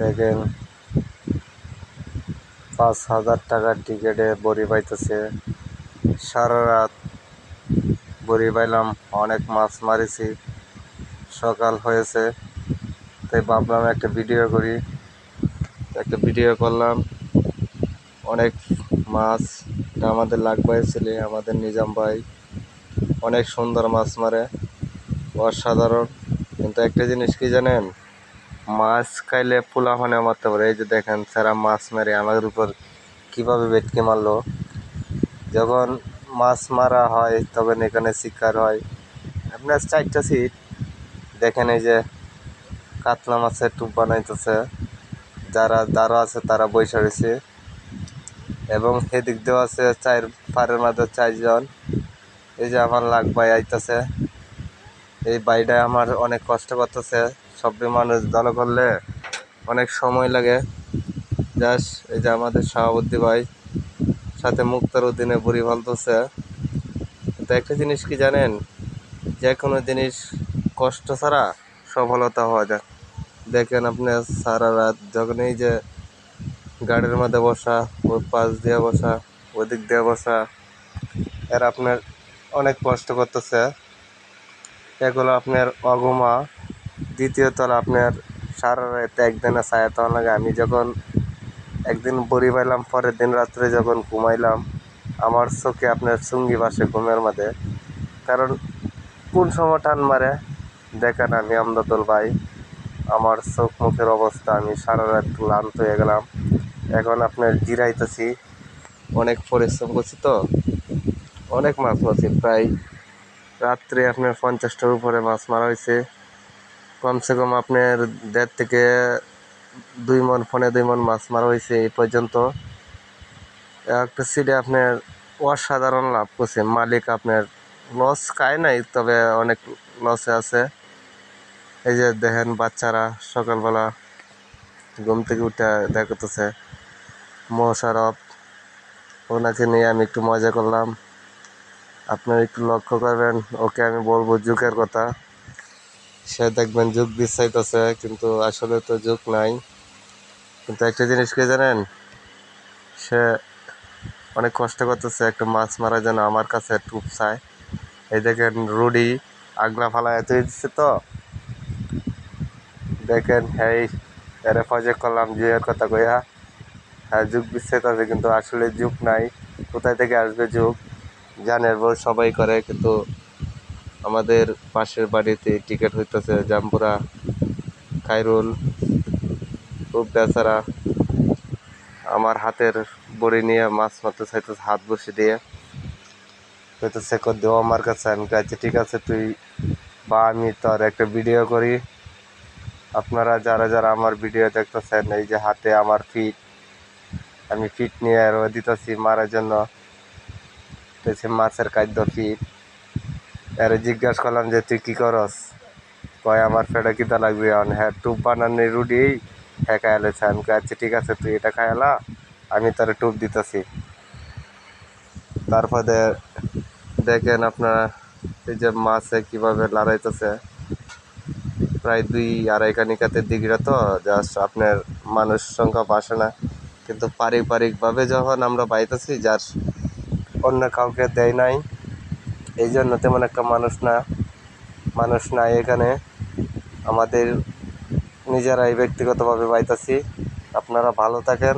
দেখেন 5,000 টাকার টিকিটে বড়ি পাইতেছে। সারা রাত বড়ি পাইলাম, অনেক মাছ মারিছি। সকাল হয়েছে তাই ভাবলাম একটা ভিডিও করি। একটা ভিডিও করলাম। অনেক মাছ, এটা আমাদের লাগবাই ছেলে, আমাদের নিজাম ভাই অনেক সুন্দর মাছ মারে, অসাধারণ। কিন্তু একটা জিনিস কি জানেন, মাছ খাইলে পোলাপানে মারতে পারে। এই যে দেখেন সারা মাছ মেরে আমাদের উপর কিভাবে ভেটকি মারলো। যখন মাছ মারা হয় তখন এখানে শিকার হয় আপনার 4টা সিট। দেখেন এই যে কাতলা মাছের টুপ বানাইতেছে, যারা দাঁড়া আছে তারা বৈশা রয়েছে এবং সেদিক দিয়েও আছে পাড়ের মাঝে 4জন। এই যে আমার লাখ ভাই আইতেছে, এই বাইটা আমার অনেক কষ্ট করতেছে। সব মানুষ দল করলে অনেক সময় লাগে। জাস্ট এই যে আমাদের সভাপতি ভাই সাথে মুক্তার উদ্দিনে বুড়ি ফেলতেছে। কিন্তু একটা জিনিস কি জানেন, যে কোনো জিনিস কষ্ট ছাড়া সফলতা হওয়া যায়। দেখেন আপনি সারা রাত যখন এই যে গাড়ির মধ্যে বসা, ওই পাশ দিয়ে বসা, ওদিক দিয়ে বসা, এর আপনার অনেক কষ্ট করতেছে। এগুলো আপনার অগুমা। দ্বিতীয়ত আপনার সারা রাত একদিনে ছায়া তখন লাগে। আমি যখন একদিন বড়ি পাইলাম, পরের দিন রাত্রে যখন ঘুমাইলাম, আমার চোখে আপনার চুঙ্গি বাসে ঘুমের মধ্যে। কারণ কোন সময় টান মারে দেখেন। আমি আমদাদুল ভাই, আমার চোখ মুখের অবস্থা, আমি সারা রাত ক্লান্ত হয়ে গেলাম। এখন আপনার জিরাইতেছি, অনেক পরিশ্রম করছি তো, অনেক মাছ মারছি। প্রায় রাত্রে আপনার 50টার উপরে মাছ মারা হয়েছে। কমসে কম আপনার 1.5 থেকে 2 মণ, 2.5 মণ মাছ মারা হয়েছে এই পর্যন্ত। একটা সিটে আপনার অসাধারণ লাভ করছে। মালিক আপনার লস খায় নাই, তবে অনেক লসে আছে। এই যে দেখেন বাচ্চারা সকালবেলা ঘুম থেকে উঠে দেখতেছে মোশারফ, ওনাকে নিয়ে আমি একটু মজা করলাম। আপনারা একটু লক্ষ্য করবেন, ওকে আমি বলবো যুগের কথা। সে দেখবেন যুগ চাইতেছে, কিন্তু আসলে তো যুগ নাই। কিন্তু একটা জিনিস কি জানেন, সে অনেক কষ্ট করতেছে একটা মাছ মারার জন্য। আমার কাছে টুপ চায়। এই দেখেন রুডি আগলা ফালায় তুই দিচ্ছে তো। দেখেন এই এর প্রজেক্ট করলাম যুগের কথা কইয়া। হ্যাঁ যুগ বিচ্ছেদ আছে, কিন্তু আসলে যুগ নাই। কোথায় থেকে আসবে যুগ জানের বউ সবাই করে, কিন্তু আমাদের পাশের বাড়িতে টিকিট হইতেছে জামপুরা খায়রুল, খুব বেচারা আমার হাতের বড়ি নিয়ে মাছ মারতে চাইতেছে, হাত বসে দিয়ে কইতেছে কর দেও আমার কাছে। আমি কাছে ঠিক আছে তুই বা আমি তোর একটা ভিডিও করি। আপনারা যারা যারা আমার ভিডিও দেখতেছেন, এই যে হাতে আমার ফিট, আমি ফিট নিয়ে আরও দিতেছি মারার জন্য। মাছের খাদ্য ফিট। এর জিজ্ঞাসা করলাম যে তুই কী করস, কয় আমার পেটে কিতা লাগবে। হ্যাঁ টুপ বানানি রুডি হ্যাঁ খাইলেছে। আমি কাছে ঠিক আছে তুই এটা খাইলা, আমি তোর টুপ দিতেছি। তারপরে দেখেন আপনারা এই যে মাছে কীভাবে লড়াইতেছে। প্রায় 2-2.5 কানিকাতের দিঘিরা তো, জাস্ট আপনার মানুষ সংখ্যা বাসে না। কিন্তু পারিবারিকভাবে যখন আমরা পাইতেছি, যার অন্য কাউকে দেয় নাই, এই জন্য তেমন একটা মানুষ নাই এখানে। আমাদের নিজেরাই ব্যক্তিগতভাবে পাইতেছি। আপনারা ভালো থাকেন।